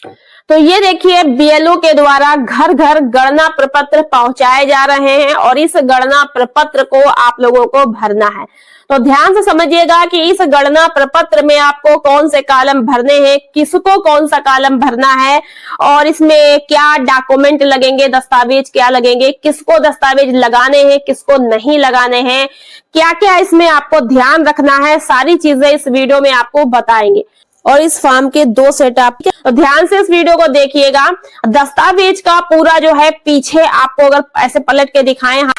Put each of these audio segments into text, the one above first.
तो ये देखिए बीएलओ के द्वारा घर घर गणना प्रपत्र पहुंचाए जा रहे हैं और इस गणना प्रपत्र को आप लोगों को भरना है। तो ध्यान से समझिएगा कि इस गणना प्रपत्र में आपको कौन से कॉलम भरने हैं, किसको कौन सा कॉलम भरना है और इसमें क्या डॉक्यूमेंट लगेंगे, दस्तावेज क्या लगेंगे, किसको दस्तावेज लगाने हैं, किसको नहीं लगाने हैं, क्या क्या इसमें आपको ध्यान रखना है, सारी चीजें इस वीडियो में आपको बताएंगे। और इस फॉर्म के 2 सेट आप तो ध्यान से इस वीडियो को देखिएगा। दस्तावेज का पूरा जो है पीछे आपको अगर ऐसे पलट के दिखाएं,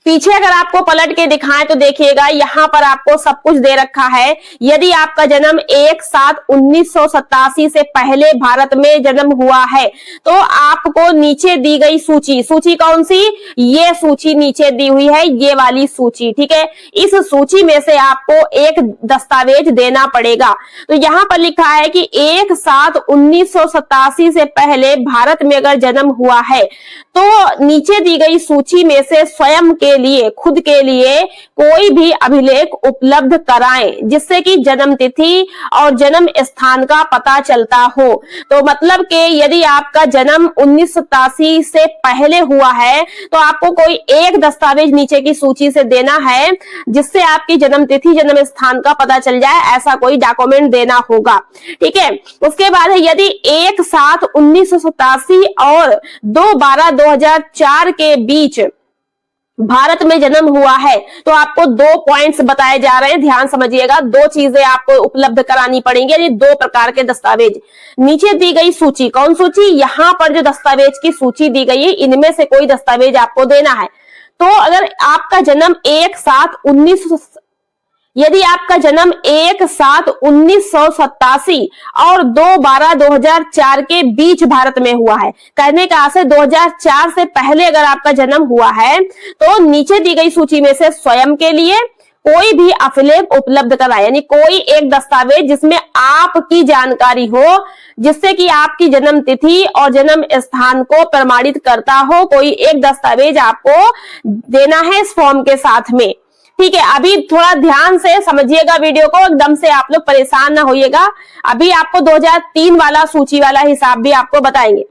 पीछे अगर आपको पलट के दिखाएं तो देखिएगा यहाँ पर आपको सब कुछ दे रखा है। यदि आपका जन्म 1/7/1987 से पहले भारत में जन्म हुआ है तो आपको नीचे दी गई सूची कौन सी, ये सूची नीचे दी हुई है, ये वाली सूची, ठीक है। इस सूची में से आपको एक दस्तावेज देना पड़ेगा। तो यहाँ पर लिखा है कि 1/7/1987 से पहले भारत में अगर जन्म हुआ है तो नीचे दी गई सूची में से स्वयं के लिए, खुद के लिए कोई भी अभिलेख उपलब्ध कराएं जिससे कि जन्म तिथि और जन्म स्थान का पता चलता हो। तो मतलब कि यदि आपका जन्म 1987 से पहले हुआ है तो आपको कोई एक दस्तावेज नीचे की सूची से देना है जिससे आपकी जन्म तिथि, जन्म स्थान का पता चल जाए, ऐसा कोई डॉक्यूमेंट देना होगा, ठीक है। उसके बाद है यदि 1/7/1987 और 2/12/2004 के बीच भारत में जन्म हुआ है तो आपको 2 पॉइंट्स बताए जा रहे हैं, ध्यान समझिएगा। 2 चीजें आपको उपलब्ध करानी पड़ेंगी, यानी 2 प्रकार के दस्तावेज। नीचे दी गई सूची, कौन सूची, यहाँ पर जो दस्तावेज की सूची दी गई है इनमें से कोई दस्तावेज आपको देना है। तो अगर आपका जन्म 1/7/19 यदि आपका जन्म 1/7/1987 और 2/12/2004 के बीच भारत में हुआ है, कहने का आशय 2004 से पहले अगर आपका जन्म हुआ है तो नीचे दी गई सूची में से स्वयं के लिए कोई भी अभिलेख उपलब्ध कराए, यानी कोई एक दस्तावेज जिसमें आपकी जानकारी हो, जिससे कि आपकी जन्म तिथि और जन्म स्थान को प्रमाणित करता हो, कोई एक दस्तावेज आपको देना है इस फॉर्म के साथ में, ठीक है। अभी थोड़ा ध्यान से समझिएगा वीडियो को, एकदम से आप लोग परेशान ना होइएगा। अभी आपको 2003 वाला सूची वाला हिसाब भी आपको बताएंगे।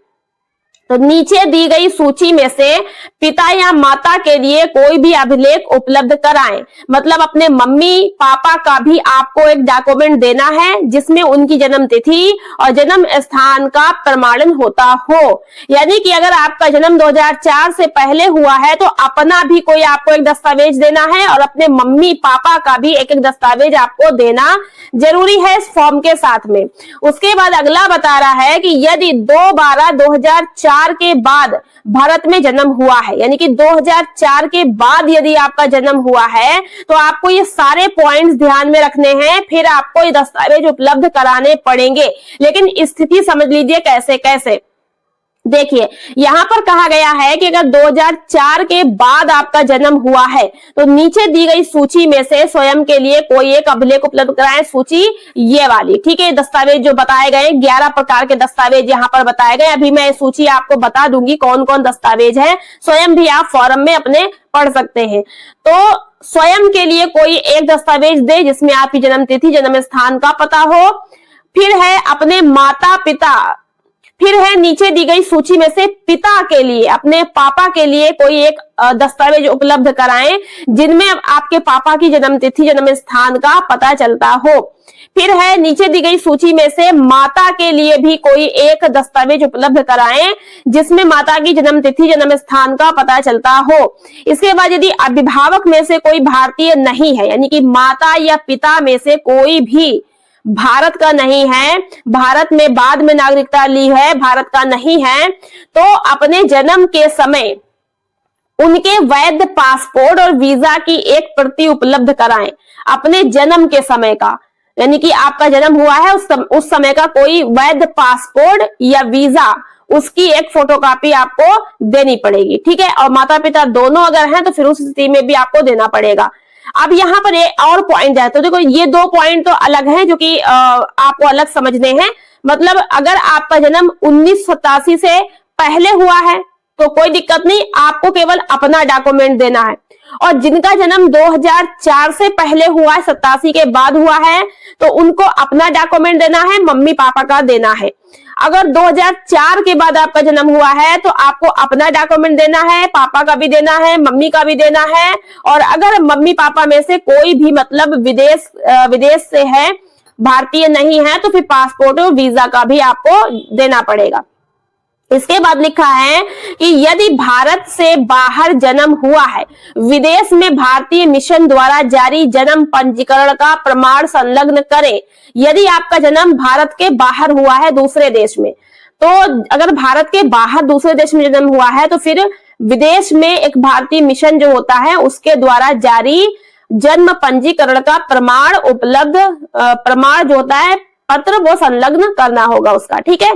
तो नीचे दी गई सूची में से पिता या माता के लिए कोई भी अभिलेख उपलब्ध कराएं, मतलब अपने मम्मी पापा का भी आपको एक डॉक्यूमेंट देना है जिसमें उनकी जन्म तिथि और जन्म स्थान का प्रमाणन होता हो। यानी कि अगर आपका जन्म 2004 से पहले हुआ है तो अपना भी कोई आपको एक दस्तावेज देना है और अपने मम्मी पापा का भी एक एक दस्तावेज आपको देना जरूरी है इस फॉर्म के साथ में। उसके बाद अगला बता रहा है कि यदि 2/12/2004 के बाद भारत में जन्म हुआ है, यानी कि 2004 के बाद यदि आपका जन्म हुआ है तो आपको ये सारे पॉइंट्स ध्यान में रखने हैं, फिर आपको ये दस्तावेज उपलब्ध कराने पड़ेंगे। लेकिन स्थिति समझ लीजिए कैसे कैसे। देखिए यहां पर कहा गया है कि अगर 2004 के बाद आपका जन्म हुआ है तो नीचे दी गई सूची में से स्वयं के लिए कोई एक अभिलेख उपलब्ध कराएं, सूची ये वाली, ठीक है। दस्तावेज जो बताए गए 11 प्रकार के दस्तावेज यहां पर बताए गए। अभी मैं सूची आपको बता दूंगी कौन कौन दस्तावेज है, स्वयं भी आप फॉरम में अपने पढ़ सकते हैं। तो स्वयं के लिए कोई एक दस्तावेज दे जिसमें आपकी जन्म तिथि, जन्म स्थान का पता हो। फिर है अपने माता पिता, फिर है नीचे दी गई सूची में से पिता के लिए, अपने पापा के लिए कोई एक दस्तावेज उपलब्ध कराएं जिनमें आपके पापा की जन्म तिथि, जन्म स्थान का पता चलता हो। फिर है नीचे दी गई सूची में से माता के लिए भी कोई एक दस्तावेज उपलब्ध कराएं जिसमें माता की जन्म तिथि, जन्म स्थान का पता चलता हो। इसके बाद यदि अभिभावक में से कोई भारतीय नहीं है, यानी कि माता या पिता में से कोई भी भारत का नहीं है, भारत में बाद में नागरिकता ली है, भारत का नहीं है, तो अपने जन्म के समय उनके वैध पासपोर्ट और वीजा की एक प्रति उपलब्ध कराएं, अपने जन्म के समय का, यानी कि आपका जन्म हुआ है उस समय का कोई वैध पासपोर्ट या वीजा, उसकी एक फोटोकॉपी आपको देनी पड़ेगी, ठीक है। और माता पिता दोनों अगर हैं तो फिर उस स्थिति में भी आपको देना पड़ेगा। अब यहाँ पर एक और पॉइंट है, तो देखो ये 2 पॉइंट तो अलग हैं जो कि आपको अलग समझने हैं। मतलब अगर आपका जन्म 1987 से पहले हुआ है तो कोई दिक्कत नहीं, आपको केवल अपना डॉक्यूमेंट देना है। और जिनका जन्म 2004 से पहले हुआ है, 87 के बाद हुआ है, तो उनको अपना डॉक्यूमेंट देना है, मम्मी पापा का देना है। अगर 2004 के बाद आपका जन्म हुआ है तो आपको अपना डॉक्यूमेंट देना है, पापा का भी देना है, मम्मी का भी देना है। और अगर मम्मी पापा में से कोई भी मतलब विदेश से है, भारतीय नहीं है, तो फिर पासपोर्ट और वीजा का भी आपको देना पड़ेगा। इसके बाद लिखा है कि यदि भारत से बाहर जन्म हुआ है, विदेश में भारतीय मिशन द्वारा जारी जन्म पंजीकरण का प्रमाण संलग्न करें। यदि आपका जन्म भारत के बाहर हुआ है दूसरे देश में, तो अगर भारत के बाहर दूसरे देश में जन्म हुआ है तो फिर विदेश में एक भारतीय मिशन जो होता है उसके द्वारा जारी जन्म पंजीकरण का प्रमाण उपलब्ध प्रमाण जो होता है पत्र, वो संलग्न करना होगा उसका। ठीक है,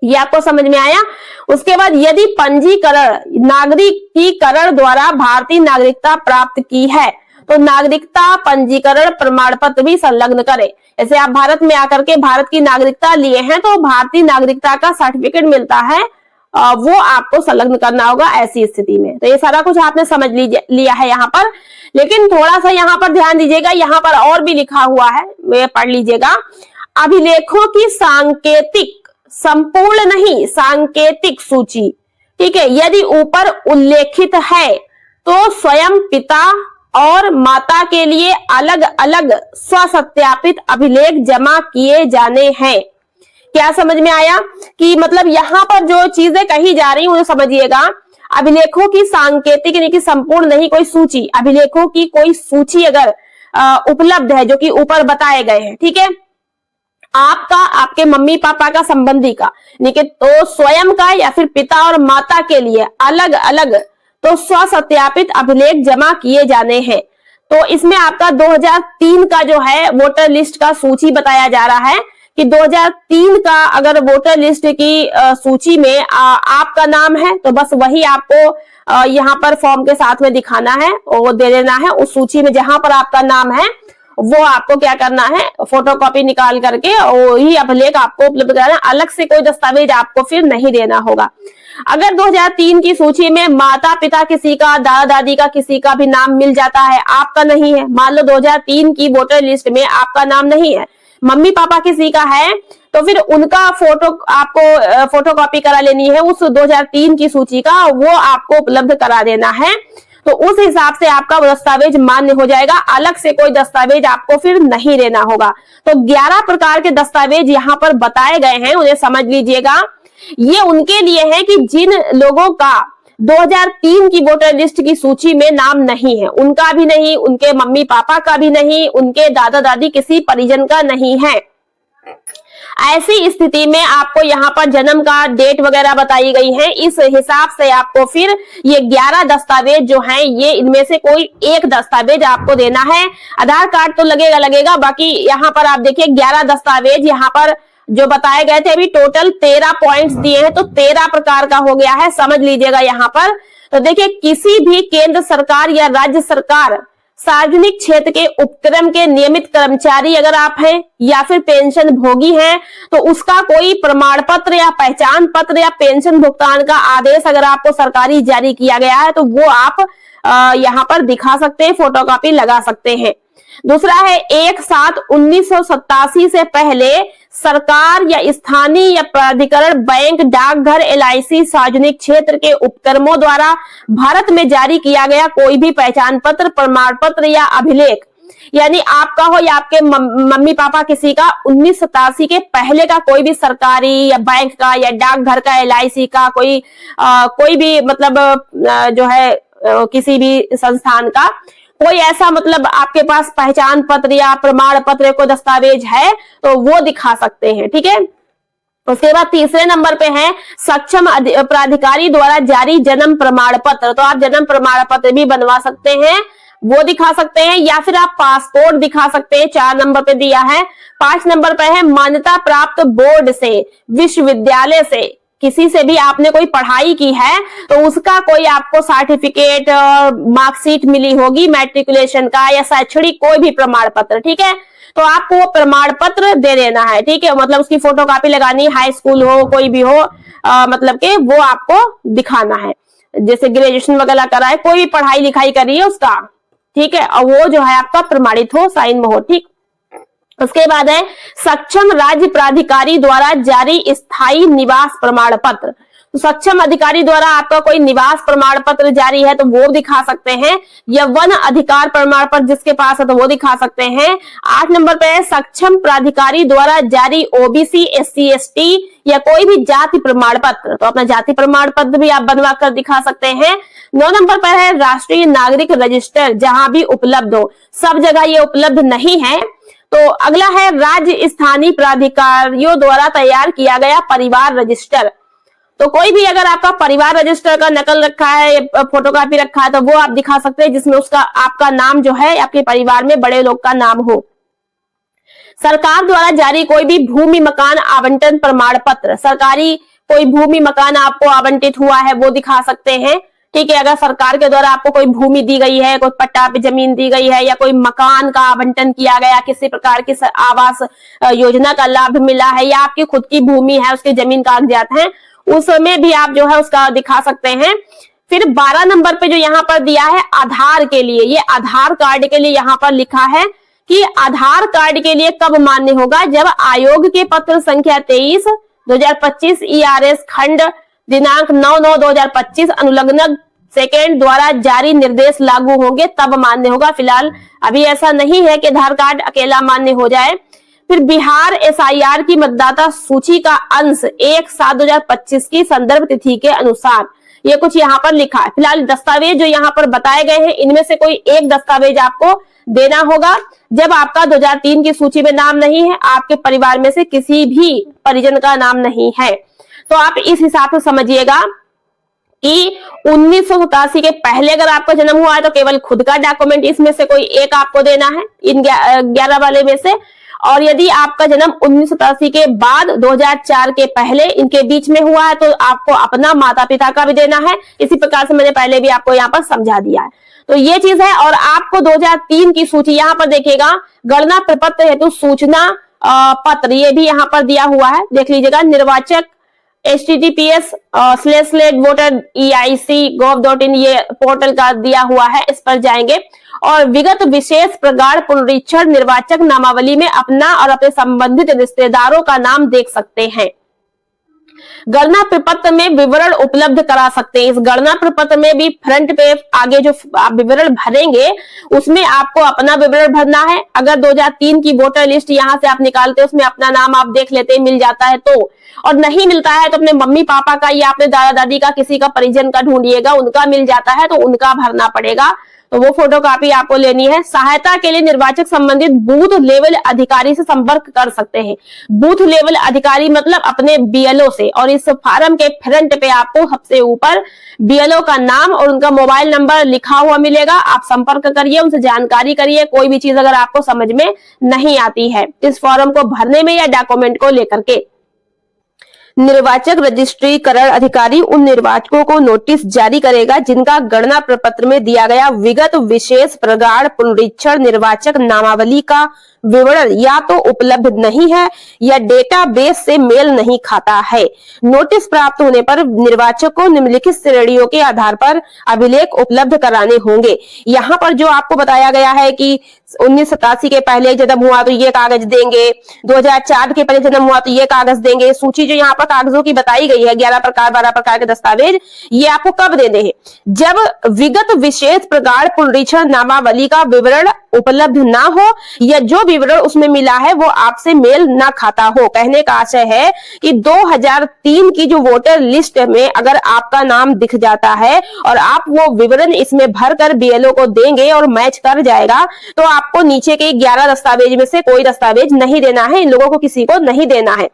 ये आपको समझ में आया। उसके बाद यदि पंजीकरण नागरिकीकरण द्वारा भारतीय नागरिकता प्राप्त की है तो नागरिकता पंजीकरण प्रमाण पत्र भी संलग्न करें। जैसे आप भारत में आकर के भारत की नागरिकता लिए हैं तो भारतीय नागरिकता का सर्टिफिकेट मिलता है, वो आपको संलग्न करना होगा ऐसी स्थिति में। तो ये सारा कुछ आपने समझ लिया है यहाँ पर, लेकिन थोड़ा सा यहाँ पर ध्यान दीजिएगा, यहाँ पर और भी लिखा हुआ है, वे पढ़ लीजिएगा। अभिलेखों की सांकेतिक, संपूर्ण नहीं, सांकेतिक सूची, ठीक है, यदि ऊपर उल्लेखित है तो स्वयं पिता और माता के लिए अलग अलग स्वसत्यापित अभिलेख जमा किए जाने हैं। क्या समझ में आया कि मतलब यहाँ पर जो चीजें कही जा रही हैं समझिएगा। अभिलेखों की सांकेतिक यानी कि संपूर्ण नहीं, कोई सूची, अभिलेखों की कोई सूची अगर उपलब्ध है जो कि ऊपर बताए गए हैं, ठीक है, आपका, आपके मम्मी पापा का, संबंधी का, तो स्वयं का या फिर पिता और माता के लिए अलग अलग तो स्वसत्यापित अभिलेख जमा किए जाने हैं। तो इसमें आपका 2003 का जो है वोटर लिस्ट का सूची बताया जा रहा है कि 2003 का अगर वोटर लिस्ट की सूची में आपका नाम है तो बस वही आपको यहाँ पर फॉर्म के साथ में दिखाना है और दे देना है। उस सूची में जहां पर आपका नाम है वो आपको क्या करना है, फोटोकॉपी निकाल करके वही अभिलेख आपको उपलब्ध कराना, अलग से कोई दस्तावेज आपको फिर नहीं देना होगा। अगर 2003 की सूची में माता पिता किसी का, दादा दादी का किसी का भी नाम मिल जाता है, आपका नहीं है, मान लो 2003 की वोटर लिस्ट में आपका नाम नहीं है, मम्मी पापा किसी का है, तो फिर उनका फोटो आपको फोटोकॉपी करा लेनी है उस 2003 की सूची का, वो आपको उपलब्ध करा देना है। तो उस हिसाब से आपका दस्तावेज मान्य हो जाएगा, अलग से कोई दस्तावेज आपको फिर नहीं देना होगा। तो 11 प्रकार के दस्तावेज यहाँ पर बताए गए हैं, उन्हें समझ लीजिएगा। ये उनके लिए है कि जिन लोगों का 2003 की वोटर लिस्ट की सूची में नाम नहीं है, उनका भी नहीं, उनके मम्मी पापा का भी नहीं, उनके दादा दादी किसी परिजन का नहीं है। ऐसी स्थिति में आपको यहाँ पर जन्म का डेट वगैरह बताई गई है, इस हिसाब से आपको फिर ये 11 दस्तावेज जो हैं, ये इनमें से कोई एक दस्तावेज आपको देना है। आधार कार्ड तो लगेगा, बाकी यहाँ पर आप देखिए 11 दस्तावेज यहाँ पर जो बताए गए थे, अभी टोटल 13 पॉइंट्स दिए हैं, तो 13 प्रकार का हो गया है, समझ लीजिएगा यहाँ पर। तो देखिए, किसी भी केंद्र सरकार या राज्य सरकार सार्वजनिक क्षेत्र के उपक्रम के नियमित कर्मचारी अगर आप हैं या फिर पेंशन भोगी हैं, तो उसका कोई प्रमाण पत्र या पहचान पत्र या पेंशन भुगतान का आदेश अगर आपको सरकारी जारी किया गया है तो वो आप यहाँ पर दिखा सकते हैं, फोटोकॉपी लगा सकते हैं। दूसरा है 1/7/1987 से पहले सरकार या स्थानीय या प्राधिकरण, बैंक, डाकघर, LIC, सार्वजनिक क्षेत्र के उपक्रमों द्वारा भारत में जारी किया गया कोई भी पहचान पत्र, प्रमाण पत्र या अभिलेख, यानी आपका हो या आपके मम्मी पापा किसी का, 1987 के पहले का कोई भी सरकारी या बैंक का या डाकघर का, LIC का, कोई भी मतलब जो है किसी भी संस्थान का कोई ऐसा मतलब आपके पास पहचान पत्र या प्रमाण पत्र को दस्तावेज है तो वो दिखा सकते हैं, ठीक है। उसके बाद तीसरे नंबर पे है सक्षम प्राधिकारी द्वारा जारी जन्म प्रमाण पत्र, तो आप जन्म प्रमाण पत्र भी बनवा सकते हैं, वो दिखा सकते हैं, या फिर आप पासपोर्ट दिखा सकते हैं, 4 नंबर पे दिया है। 5 नंबर पे है मान्यता प्राप्त बोर्ड से, विश्वविद्यालय से, किसी से भी आपने कोई पढ़ाई की है तो उसका कोई आपको सर्टिफिकेट, मार्कशीट मिली होगी मैट्रिकुलेशन का या शैक्षणिक कोई भी प्रमाण पत्र, ठीक है। तो आपको वो प्रमाण पत्र दे देना है, ठीक है। मतलब उसकी फोटोकॉपी लगानी, हाई स्कूल हो कोई भी हो, मतलब कि वो आपको दिखाना है। जैसे ग्रेजुएशन वगैरह करा है, कोई भी पढ़ाई लिखाई करी है उसका, ठीक है, और वो जो है आपका प्रमाणित हो, साइन में हो, ठीक। उसके बाद है सक्षम राज्य प्राधिकारी द्वारा जारी स्थायी निवास प्रमाण पत्र। तो सक्षम अधिकारी द्वारा आपका कोई निवास प्रमाण पत्र जारी है तो वो दिखा सकते हैं, या वन अधिकार प्रमाण पत्र जिसके पास है तो वो दिखा सकते हैं। 8 नंबर पे है सक्षम प्राधिकारी द्वारा जारी ओबीसी, एससी, एसटी या कोई भी जाति प्रमाण पत्र, तो अपना जाति प्रमाण पत्र भी आप बनवा कर दिखा सकते हैं। 9 नंबर पर है राष्ट्रीय नागरिक रजिस्टर, जहां भी उपलब्ध हो, सब जगह ये उपलब्ध नहीं है। तो अगला है राज्य स्थानीय प्राधिकारियों द्वारा तैयार किया गया परिवार रजिस्टर। तो कोई भी अगर आपका परिवार रजिस्टर का नकल रखा है, फोटोकॉपी रखा है, तो वो आप दिखा सकते हैं, जिसमें उसका आपका नाम जो है, आपके परिवार में बड़े लोग का नाम हो। सरकार द्वारा जारी कोई भी भूमि मकान आवंटन प्रमाण पत्र, सरकारी कोई भूमि मकान आपको आवंटित हुआ है वो दिखा सकते हैं, ठीक है। अगर सरकार के द्वारा आपको कोई भूमि दी गई है, कोई पट्टा पे जमीन दी गई है, या कोई मकान का आवंटन किया गया, किसी प्रकार की आवास योजना का लाभ मिला है, या आपकी खुद की भूमि है, उसके जमीन कागजात हैं, उसमें भी आप जो है उसका दिखा सकते हैं। फिर 12 नंबर पे जो यहाँ पर दिया है आधार के लिए, ये आधार कार्ड के लिए यहाँ पर लिखा है कि आधार कार्ड के लिए कब मान्य होगा, जब आयोग के पत्र संख्या 23 2025 ERS खंड दिनांक 9/9/2025 अनुलग्न सेकेंड द्वारा जारी निर्देश लागू होंगे, तब मान्य होगा। फिलहाल अभी ऐसा नहीं है कि आधार कार्ड अकेला मान्य हो जाए। फिर बिहार SIR की मतदाता सूची का अंश 1/7/2025 की संदर्भ तिथि के अनुसार, ये कुछ यहाँ पर लिखा है। फिलहाल दस्तावेज जो यहाँ पर बताए गए हैं, इनमें से कोई एक दस्तावेज आपको देना होगा। जब आपका 2003 की सूची में नाम नहीं है, आपके परिवार में से किसी भी परिजन का नाम नहीं है, तो आप इस हिसाब से समझिएगा कि 1987 के पहले अगर आपका जन्म हुआ है तो केवल खुद का डॉक्यूमेंट इसमें से कोई एक आपको देना है, इन 11 वाले में से। और यदि आपका जन्म 1987 के बाद 2004 के पहले इनके बीच में हुआ है तो आपको अपना माता पिता का भी देना है। इसी प्रकार से मैंने पहले भी आपको यहाँ पर समझा दिया है, तो ये चीज है। और आपको 2003 की सूची यहाँ पर देखिएगा, गणना प्रपत्र हेतु सूचना पत्र, ये भी यहाँ पर दिया हुआ है, देख लीजिएगा। निर्वाचक https://voter.eic.gov.in ये पोर्टल का दिया हुआ है, इस पर जाएंगे और विगत विशेष प्रगाढ़ पुनरीक्षण निर्वाचक नामावली में अपना और अपने संबंधित रिश्तेदारों का नाम देख सकते हैं। गणना प्रपत्र में विवरण उपलब्ध करा सकते हैं। इस गणना प्रपत्र में भी फ्रंट पे आगे जो आप विवरण भरेंगे उसमें आपको अपना विवरण भरना है। अगर 2003 की वोटर लिस्ट यहाँ से आप निकालते हैं, उसमें अपना नाम आप देख लेते हैं, मिल जाता है तो, और नहीं मिलता है तो अपने मम्मी पापा का या अपने दादा दादी का किसी का परिजन का ढूंढिएगा, उनका मिल जाता है तो उनका भरना पड़ेगा, तो वो फोटोकॉपी आपको लेनी है। सहायता के लिए निर्वाचक संबंधित बूथ लेवल अधिकारी से संपर्क कर सकते हैं। बूथ लेवल अधिकारी मतलब अपने BLO से, और इस फार्म के फ्रंट पे आपको सबसे ऊपर BLO का नाम और उनका मोबाइल नंबर लिखा हुआ मिलेगा। आप संपर्क करिए, उनसे जानकारी करिए, कोई भी चीज अगर आपको समझ में नहीं आती है इस फॉर्म को भरने में या डॉक्यूमेंट को लेकर के। निर्वाचक रजिस्ट्रीकरण अधिकारी उन निर्वाचकों को नोटिस जारी करेगा जिनका गणना प्रपत्र में दिया गया विगत विशेष प्रगाढ़ पुनरीक्षण निर्वाचक नामावली का विवरण या तो उपलब्ध नहीं है या डेटाबेस से मेल नहीं खाता है। नोटिस प्राप्त होने पर निर्वाचक को निम्नलिखित श्रेणियों के आधार पर अभिलेख उपलब्ध कराने होंगे। यहाँ पर जो आपको बताया गया है कि 1987 के पहले जन्म हुआ तो ये कागज देंगे, 2004 के पहले जन्म हुआ तो ये कागज देंगे। सूची जो यहाँ पर कागजों की बताई गई है 11 प्रकार 12 प्रकार के दस्तावेज, ये आपको कब देने हैं? जब विगत विशेष प्रगाढ़ पुनरीक्षण नामावली का विवरण उपलब्ध ना हो या जो विवरण उसमें मिला है वो आपसे मेल ना खाता हो। कहने का आशय है कि 2003 की जो वोटर लिस्ट में अगर आपका नाम दिख जाता है और आप वो विवरण इसमें भरकर BLO को देंगे और मैच कर जाएगा तो आपको नीचे के 11 दस्तावेज में से कोई दस्तावेज नहीं देना है, इन लोगों को किसी को नहीं देना है।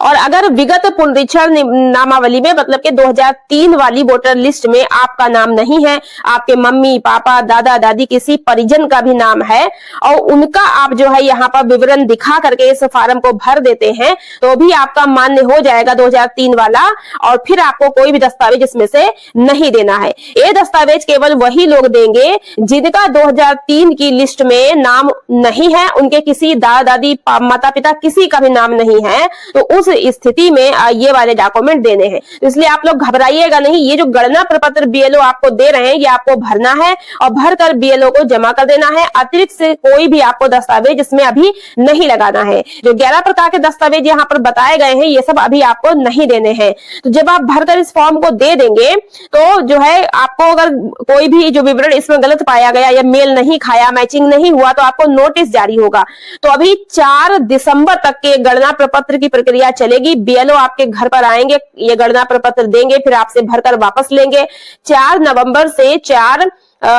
और अगर विगत पुनरीक्षण नामावली में मतलब कि 2003 वाली वोटर लिस्ट में आपका नाम नहीं है, आपके मम्मी पापा दादा दादी किसी परिजन का भी नाम है और उनका आप जो है यहाँ पर विवरण दिखा करके इस फॉर्म को भर देते हैं तो भी आपका मान्य हो जाएगा 2003 वाला। और फिर आपको कोई भी दस्तावेज इसमें से नहीं देना है। ये दस्तावेज केवल वही लोग देंगे जिनका 2003 की लिस्ट में नाम नहीं है, उनके किसी दादा दादी माता पिता किसी का भी नाम नहीं है, तो उस स्थिति में ये वाले डॉक्यूमेंट देने हैं। इसलिए आप लोग घबराइएगा नहीं। ये जो गणना प्रपत्र बीएलओ आपको दे रहे हैं ये आपको भरना है और भरकर बीएलओ को जमा कर देना है। अतिरिक्त से कोई भी आपको दस्तावेज इसमें अभी नहीं लगाना है। जो 11 प्रकार के दस्तावेज यहाँ पर बताए गए हैं ये सब अभी आपको नहीं देने हैं। तो जब आप भरकर इस फॉर्म को दे देंगे तो जो है आपको अगर कोई भी जो विवरण इसमें गलत पाया गया या मेल नहीं खाया, मैचिंग नहीं हुआ तो आपको नोटिस जारी होगा। तो अभी 4 दिसंबर तक के गणना प्रपत्र की प्रक्रिया चलेगी। बीएलओ आपके घर पर आएंगे, ये गणना प्रपत्र देंगे, फिर आपसे भरकर वापस लेंगे। 4 नवंबर से 4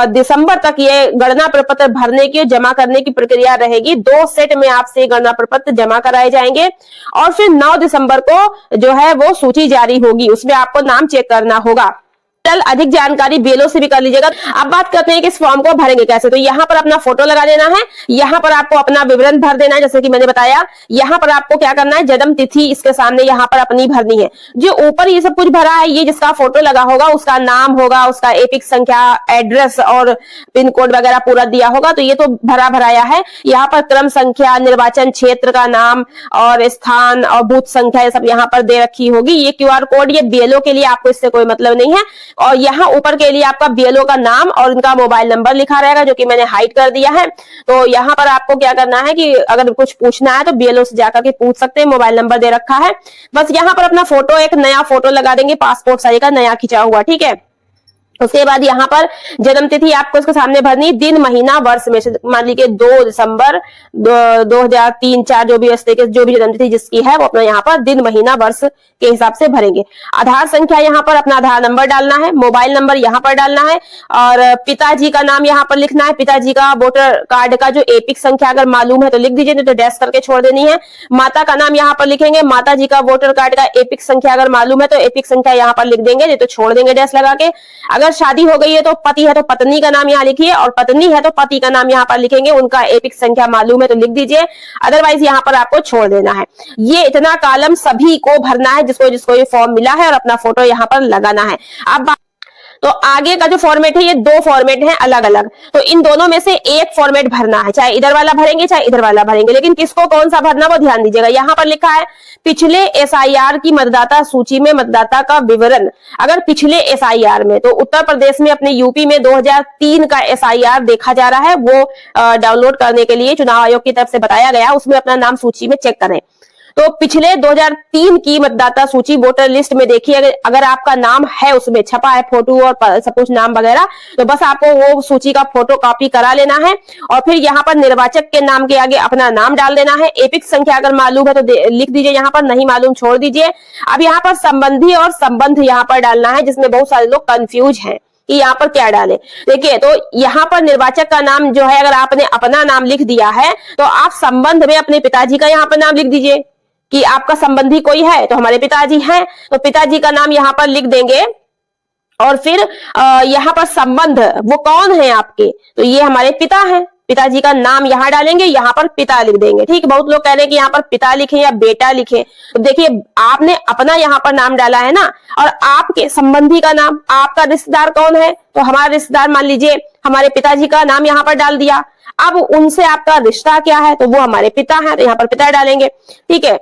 दिसंबर तक ये गणना प्रपत्र भरने की जमा करने की प्रक्रिया रहेगी। 2 सेट में आपसे गणना प्रपत्र जमा कराए जाएंगे और फिर 9 दिसंबर को जो है वो सूची जारी होगी, उसमें आपको नाम चेक करना होगा। अधिक जानकारी बीएलओ से भी कर लीजिएगा। अब बात करते हैं कि इस फॉर्म को भरेंगे कैसे। तो यहाँ पर अपना फोटो लगा देना है, यहाँ पर आपको अपना विवरण भर देना है जैसे कि मैंने बताया। यहाँ पर आपको क्या करना है, जन्म तिथि इसके सामने यहाँ पर अपनी भरनी है। जो ऊपर ये सब कुछ भरा है ये जिसका फोटो लगा होगा उसका नाम होगा, उसका एपिक संख्या, एड्रेस और पिन कोड वगैरह पूरा दिया होगा। तो ये तो भरा भराया है। यहाँ पर क्रम संख्या, निर्वाचन क्षेत्र का नाम और स्थान और बूथ संख्या ये सब यहाँ पर दे रखी होगी। ये क्यूआर कोड ये बीएलओ के लिए, आपको इससे कोई मतलब नहीं है। और यहाँ ऊपर के लिए आपका बीएलओ का नाम और उनका मोबाइल नंबर लिखा रहेगा जो कि मैंने हाइड कर दिया है। तो यहाँ पर आपको क्या करना है कि अगर कुछ पूछना है तो बीएलओ से जाकर के पूछ सकते हैं, मोबाइल नंबर दे रखा है। बस यहाँ पर अपना फोटो, एक नया फोटो लगा देंगे, पासपोर्ट साइज का नया खिंचा हुआ, ठीक है। उसके बाद यहाँ पर जन्म तिथि आपको इसके सामने भरनी, दिन महीना वर्ष में से मान लीजिए 2 दिसंबर 2003 4 जो भी इस तरीके जो भी जन्म तिथि जिसकी है वो अपना यहाँ पर दिन महीना वर्ष के हिसाब से भरेंगे। आधार संख्या यहाँ पर अपना आधार नंबर डालना है, मोबाइल नंबर यहाँ पर डालना है और पिताजी का नाम यहाँ पर लिखना है। पिताजी का वोटर कार्ड का जो एपिक संख्या अगर मालूम है तो लिख दीजिए, नहीं तो डैश करके छोड़ देनी है। माता का नाम यहाँ पर लिखेंगे, माता जी का वोटर कार्ड का एपिक संख्या अगर मालूम है तो एपिक संख्या यहाँ पर लिख देंगे, नहीं तो छोड़ देंगे डैश लगा के। अगर शादी हो गई है तो पति है तो पत्नी का नाम यहाँ लिखिए और पत्नी है तो पति का नाम यहाँ पर लिखेंगे, उनका एपिक संख्या मालूम है तो लिख दीजिए, अदरवाइज यहाँ पर आपको छोड़ देना है। ये इतना कॉलम सभी को भरना है जिसको जिसको ये फॉर्म मिला है और अपना फोटो यहाँ पर लगाना है। अब तो आगे का जो फॉर्मेट है ये 2 फॉर्मेट हैं अलग अलग, तो इन दोनों में से एक फॉर्मेट भरना है, चाहे इधर वाला भरेंगे चाहे इधर वाला भरेंगे, लेकिन किसको कौन सा भरना वो ध्यान दीजिएगा। यहाँ पर लिखा है पिछले एसआईआर की मतदाता सूची में मतदाता का विवरण। अगर पिछले एसआईआर में तो उत्तर प्रदेश में अपने यूपी में 2003 का एसआईआर देखा जा रहा है, वो डाउनलोड करने के लिए चुनाव आयोग की तरफ से बताया गया, उसमें अपना नाम सूची में चेक करें। तो पिछले 2003 की मतदाता सूची वोटर लिस्ट में देखिए, अगर आपका नाम है उसमें छपा है फोटो और सब कुछ नाम वगैरह, तो बस आपको वो सूची का फोटो कॉपी करा लेना है और फिर यहाँ पर निर्वाचक के नाम के आगे अपना नाम डाल देना है। एपिक संख्या अगर मालूम है तो लिख दीजिए, यहाँ पर नहीं मालूम छोड़ दीजिए। अब यहाँ पर संबंधी और संबंध यहाँ पर डालना है, जिसमें बहुत सारे लोग कंफ्यूज हैं कि यहाँ पर क्या डाले। देखिए तो यहाँ पर निर्वाचक का नाम जो है अगर आपने अपना नाम लिख दिया है तो आप संबंध में अपने पिताजी का यहाँ पर नाम लिख दीजिए कि आपका संबंधी कोई है तो हमारे पिताजी हैं, तो पिताजी का नाम यहाँ पर लिख देंगे। और फिर यहाँ पर संबंध वो कौन है आपके, तो ये हमारे पिता हैं, पिताजी का नाम यहाँ डालेंगे, यहाँ पर पिता लिख देंगे। ठीक, बहुत लोग कह रहे हैं कि यहाँ पर पिता लिखें या बेटा लिखें, तो देखिए आपने अपना यहाँ पर नाम डाला है ना, और आपके संबंधी का नाम, आपका रिश्तेदार कौन है, तो हमारा रिश्तेदार मान लीजिए हमारे पिताजी का नाम यहाँ पर डाल दिया। अब उनसे आपका रिश्ता क्या है, तो वो हमारे पिता है, तो यहाँ पर पिता डालेंगे। ठीक है,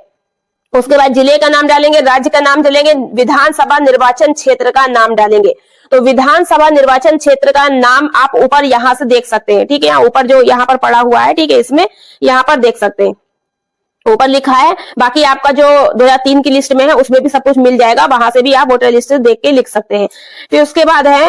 उसके बाद जिले का नाम डालेंगे, राज्य का नाम डालेंगे, विधानसभा निर्वाचन क्षेत्र का नाम डालेंगे। तो विधानसभा निर्वाचन क्षेत्र का नाम आप ऊपर यहाँ से देख सकते हैं। ठीक है, यहाँ ऊपर जो यहाँ पर पड़ा हुआ है, ठीक है, इसमें यहाँ पर देख सकते हैं, ऊपर लिखा है। बाकी आपका जो 2003 की लिस्ट में है उसमें भी सब कुछ मिल जाएगा, वहां से भी आप वोटर लिस्ट देख के लिख सकते हैं। फिर उसके बाद है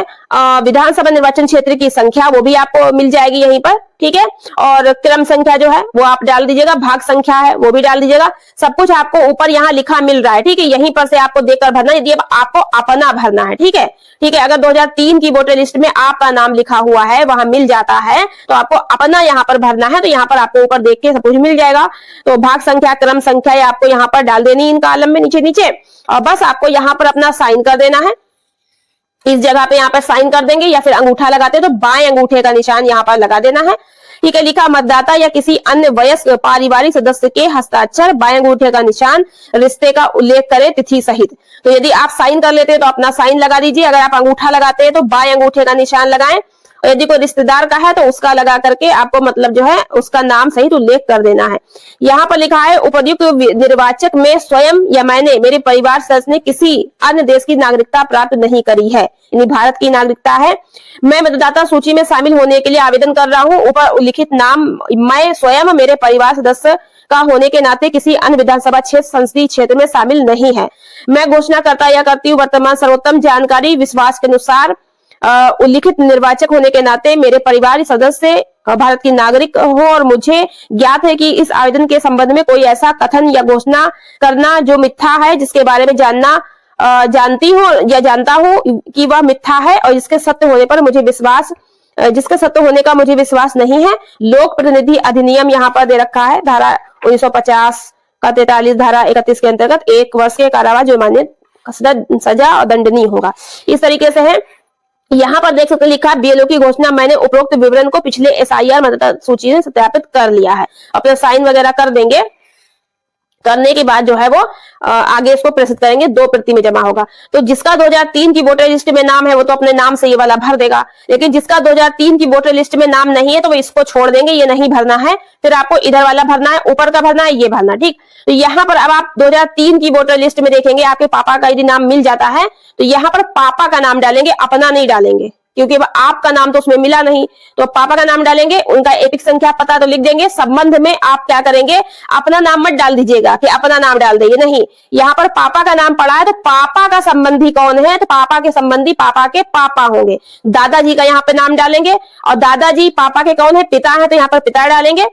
विधानसभा निर्वाचन क्षेत्र की संख्या, वो भी आपको मिल जाएगी यहीं पर। ठीक है। और क्रम संख्या जो है वो आप डाल दीजिएगा, भाग संख्या है वो भी डाल दीजिएगा। सब कुछ आपको ऊपर यहाँ लिखा मिल रहा है, ठीक है। यहीं पर से आपको देखकर भरना है, यदि आपको अपना भरना है, ठीक है। ठीक है, अगर 2003 की वोटर लिस्ट में आपका नाम लिखा हुआ है, वहां मिल जाता है, तो आपको अपना यहाँ पर भरना है। तो यहाँ पर आपको ऊपर देख के सब कुछ मिल जाएगा। तो भाग संख्या, क्रम संख्या आपको यहाँ पर डाल देनी है इन कॉलम में नीचे नीचे, और बस आपको यहाँ पर अपना साइन कर देना है। इस जगह पे यहाँ पर साइन कर देंगे, या फिर अंगूठा लगाते हैं तो बाएं अंगूठे का निशान यहाँ पर लगा देना है, ठीक है। लिखा मतदाता या किसी अन्य वयस्क पारिवारिक सदस्य के हस्ताक्षर, बाएं अंगूठे का निशान, रिश्ते का उल्लेख करें तिथि सहित। तो यदि आप साइन कर लेते हैं तो अपना साइन लगा दीजिए, अगर आप अंगूठा लगाते हैं तो बाएं अंगूठे का निशान लगाएं, और यदि कोई रिश्तेदार का है तो उसका लगा करके आपको मतलब जो है उसका नाम सहित उल्लेख कर देना है। यहाँ पर लिखा है उपर्युक्त निर्वाचक में स्वयं या मैंने मेरे परिवार सदस्य ने किसी अन्य देश की नागरिकता प्राप्त नहीं करी है, यानी भारत की नागरिकता है। मैं मतदाता सूची में शामिल होने के लिए आवेदन कर रहा हूँ। ऊपर उल्लिखित नाम मैं स्वयं मेरे परिवार सदस्य का होने के नाते किसी अन्य विधानसभा क्षेत्र संसदीय क्षेत्र में शामिल नहीं है। मैं घोषणा करता या करती हूँ वर्तमान सर्वोत्तम जानकारी विश्वास के अनुसार उल्लिखित निर्वाचक होने के नाते मेरे परिवार सदस्य भारत की नागरिक हो, और मुझे ज्ञात है कि इस आवेदन के संबंध में कोई ऐसा कथन या घोषणा करना जो मिथ्या है, जिसके बारे में जानती हूँ या जानता हूँ कि वह मिथ्या है, और जिसके सत्य होने का मुझे विश्वास नहीं है। लोक प्रतिनिधि अधिनियम यहाँ पर दे रखा है, धारा 1950 का 43 धारा 31 के अंतर्गत 1 वर्ष के कारावास जुर्माने सजा और दंडनीय होगा। इस तरीके से है। यहाँ पर देख सकते हैं लिखा बीएलओ की घोषणा मैंने उपरोक्त विवरण को पिछले एसआईआर मतदाता सूची में सत्यापित कर लिया है। अपना साइन वगैरह कर देंगे, करने के बाद जो है वो आगे इसको प्रेषित करेंगे, 2 प्रति में जमा होगा। तो जिसका 2003 की वोटर लिस्ट में नाम है वो तो अपने नाम से ये वाला भर देगा, लेकिन जिसका 2003 की वोटर लिस्ट में नाम नहीं है तो वो इसको छोड़ देंगे, ये नहीं भरना है। फिर आपको इधर वाला भरना है, ऊपर का भरना है, ये भरना, ठीक। तो यहाँ पर अब आप 2003 की वोटर लिस्ट में देखेंगे आपके पापा का यदि नाम मिल जाता है तो यहाँ पर पापा का नाम डालेंगे, अपना नहीं डालेंगे, क्योंकि आपका नाम तो उसमें मिला नहीं। तो पापा का नाम डालेंगे, उनका एपिक संख्या पता तो लिख देंगे। संबंध में आप क्या करेंगे, अपना नाम मत डाल दीजिएगा कि अपना नाम डाल देंगे, नहीं। यहाँ पर पापा का नाम पड़ा है तो पापा का संबंधी कौन है, तो पापा के संबंधी पापा के पापा होंगे। दादाजी का यहाँ पे नाम डालेंगे, और दादाजी पापा के कौन है, पिता है, तो यहाँ पर पिता डालेंगे,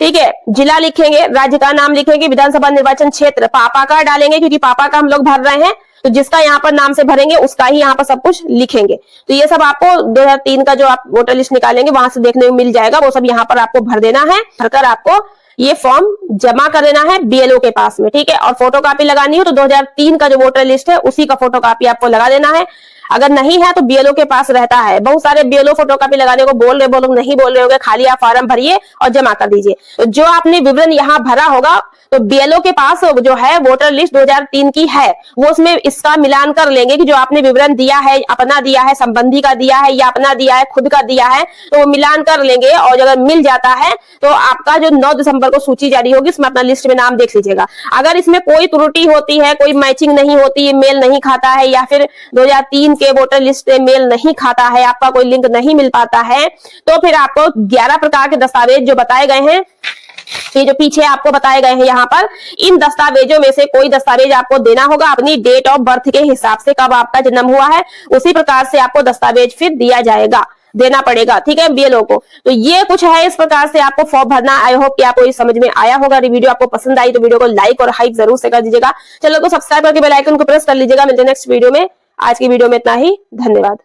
ठीक है। जिला लिखेंगे, राज्य का नाम लिखेंगे, विधानसभा निर्वाचन क्षेत्र पापा का डालेंगे, क्योंकि पापा का हम लोग भर रहे हैं, तो जिसका यहाँ पर नाम से भरेंगे उसका ही यहाँ पर सब कुछ लिखेंगे। तो ये सब आपको 2003 का जो आप वोटर लिस्ट निकालेंगे वहां से देखने को मिल जाएगा, वो सब यहाँ पर आपको भर देना है। भरकर आपको ये फॉर्म जमा कर देना है बीएलओ के पास में, ठीक है। और फोटोकॉपी लगानी हो तो 2003 का जो वोटर लिस्ट है उसी का फोटोकॉपी आपको लगा देना है। अगर नहीं है तो बीएलओ के पास रहता है, बहुत सारे बीएलओ फोटोकॉपी लगाने को बोल रहे, वो लोग नहीं बोल रहे होंगे, खाली आप फॉर्म भरिए और जमा कर दीजिए। तो जो आपने विवरण यहाँ भरा होगा तो बीएलओ के पास जो है वोटर लिस्ट 2003 की है, वो उसमें इसका मिलान कर लेंगे कि जो आपने विवरण दिया है, अपना दिया है, संबंधी का दिया है, या अपना दिया है, खुद का दिया है, तो वो मिलान कर लेंगे। और अगर मिल जाता है तो आपका जो 9 दिसंबर को सूची जारी होगी इसमें अपना लिस्ट में नाम देख लीजिएगा। अगर इसमें कोई त्रुटि होती है, कोई मैचिंग नहीं होती है, मेल नहीं खाता है, या फिर 2003 के वोटर लिस्ट में मेल नहीं खाता है, आपका कोई लिंक नहीं मिल पाता है, तो फिर आपको 11 प्रकार के दस्तावेज जो बताए गए हैं, ये जो पीछे आपको बताए गए हैं यहाँ पर, इन दस्तावेजों में से कोई दस्तावेज आपको देना होगा अपनी डेट ऑफ बर्थ के हिसाब से, कब आपका जन्म हुआ है उसी प्रकार से आपको दस्तावेज फिर दिया जाएगा, देना पड़ेगा, ठीक है, बीएलओ को। तो ये कुछ है, इस प्रकार से आपको फॉर्म भरना। आई होप कि आपको ये समझ में आया होगा। वीडियो आपको पसंद आई तो वीडियो को लाइक और हाइप जरूर से कर दीजिएगा। चैनल को सब्सक्राइब करके बेल आइकन को प्रेस कर लीजिएगा। मिलते हैं नेक्स्ट वीडियो में। आज की वीडियो में इतना ही, धन्यवाद।